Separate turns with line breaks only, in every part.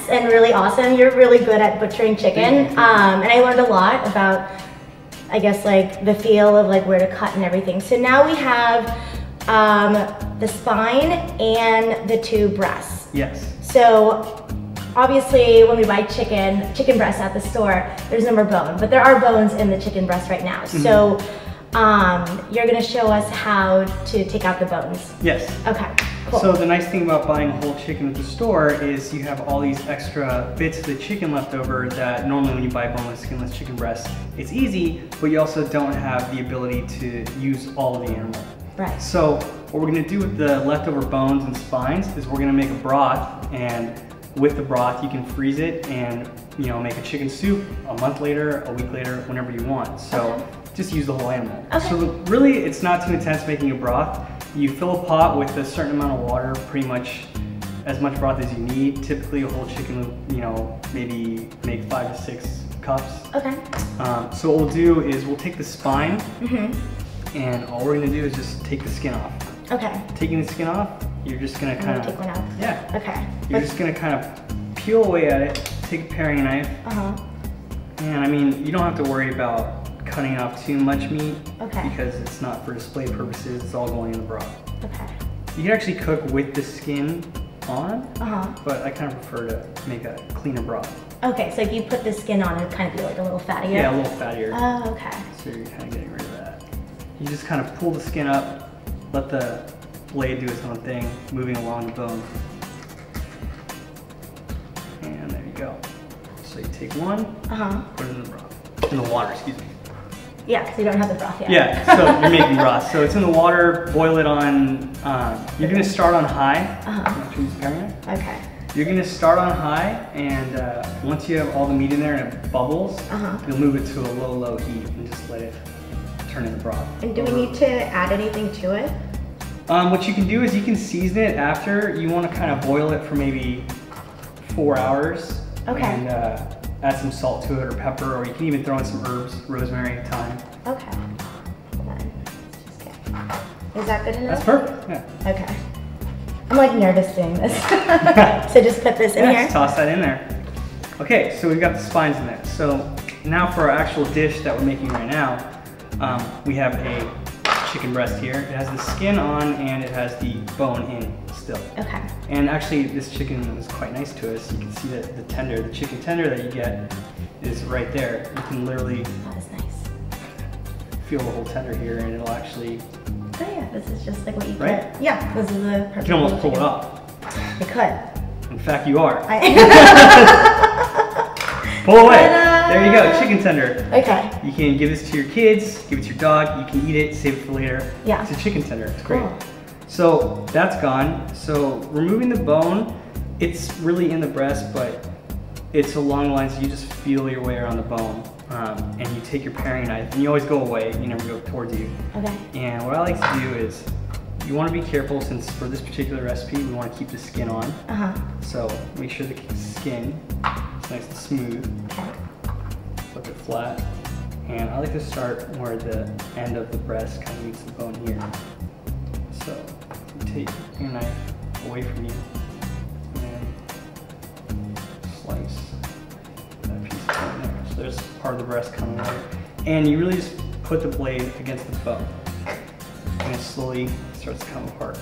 intense and really awesome. You're really good at butchering chicken, and I learned a lot about, I guess, like the feel of like where to cut and everything. So now we have the spine and the 2 breasts.
Yes.
So obviously when we buy chicken breast at the store, there's no more bone, but there are bones in the chicken breast right now. So you're gonna show us how to take out the bones.
Yes.
Okay, cool.
So the nice thing about buying a whole chicken at the store is you have all these extra bits of the chicken left over that normally when you buy boneless, skinless chicken breast, it's easy, but you also don't have the ability to use all of the animal.
Right.
So what we're gonna do with the leftover bones and spines is we're gonna make a broth, and with the broth you can freeze it and make a chicken soup a month later, a week later, whenever you want. So just use the whole animal.
Okay.
So really it's not too intense making a broth. You fill a pot with a certain amount of water, pretty much as much broth as you need. Typically a whole chicken will, maybe make 5 to 6 cups.
Okay.
So what we'll do is we'll take the spine, and all we're gonna do is just take the skin off.
Okay.
Taking the skin off, you're just gonna kind of
take one out.
Yeah.
Okay.
You're just gonna kind of peel away at it. Take a paring knife. And I mean, you don't have to worry about cutting off too much meat.
Okay.
Because it's not for display purposes. It's all going in the broth.
Okay.
You can actually cook with the skin on. But I kind of prefer to make a cleaner broth.
Okay, so if you put the skin on, it'd kind of be like a little fattier?
Yeah, a little fattier.
Oh, okay.
So you're kind of getting rid of that. You just kind of pull the skin up, let the blade do its own thing, moving along the bone. And there you go. So you take one, put it in the broth. In the water, excuse me.
Yeah, because you don't have the broth yet.
Yeah, so you're making broth. So it's in the water, boil it on, you're gonna start on high.
Okay.
You're gonna start on high, and once you have all the meat in there and it bubbles, you'll move it to a low heat and just let it turn into broth.
And do we need to add anything to it?
What you can do is you can season it after. You want to kind of boil it for maybe 4 hours.
Okay.
And add some salt to it or pepper, or you can even throw in some herbs, rosemary, thyme.
Okay. Hold on. Let's just get... Is that good enough?
That's perfect, yeah.
Okay. I'm like nervous doing this. So just put this in here?
Just toss that in there. Okay, so we've got the spines in there. So now for our actual dish that we're making right now, we have a chicken breast here. It has the skin on and it has the bone in still.
Okay.
And actually this chicken was quite nice to us. You can see that the chicken tender that you get is right there. You can literally
that is nice.
feel the whole tender here, and it'll actually...
Oh yeah, this is just like what you
right?
could. Yeah, this is the perfect.
You can almost pull it off.
You could.
In fact, you are. Pull away. There you go, chicken tender.
Okay.
You can give this to your kids, give it to your dog, you can eat it, save it for later.
Yeah.
It's a chicken tender, it's great.
Cool.
So that's gone. So removing the bone, it's really in the breast, but it's along the lines you just feel your way around the bone. And you take your paring knife, and you always go away, you never go towards you.
Okay.
And what I like to do is, you want to be careful, since for this particular recipe, we want to keep the skin on. So make sure the skin is nice and smooth.
Okay.
Flip it flat. And I like to start where the end of the breast kind of meets the bone here. So you take your knife away from you and slice that piece of bone there. So there's part of the breast coming out. And you really just put the blade against the bone. And it slowly starts to come apart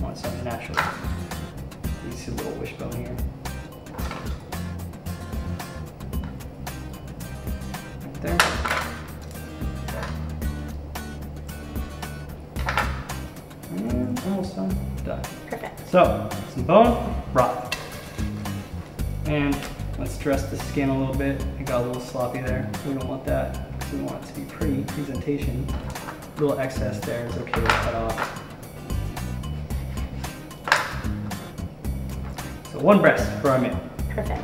on its own naturally. You see a little wishbone here. Right there. And almost done. Done.
Perfect.
So, some bone, broth. And let's dress the skin a little bit. It got a little sloppy there. We don't want that, because we want it to be pretty presentation. A little excess there is okay to cut off. So one breast for our meal.
Perfect.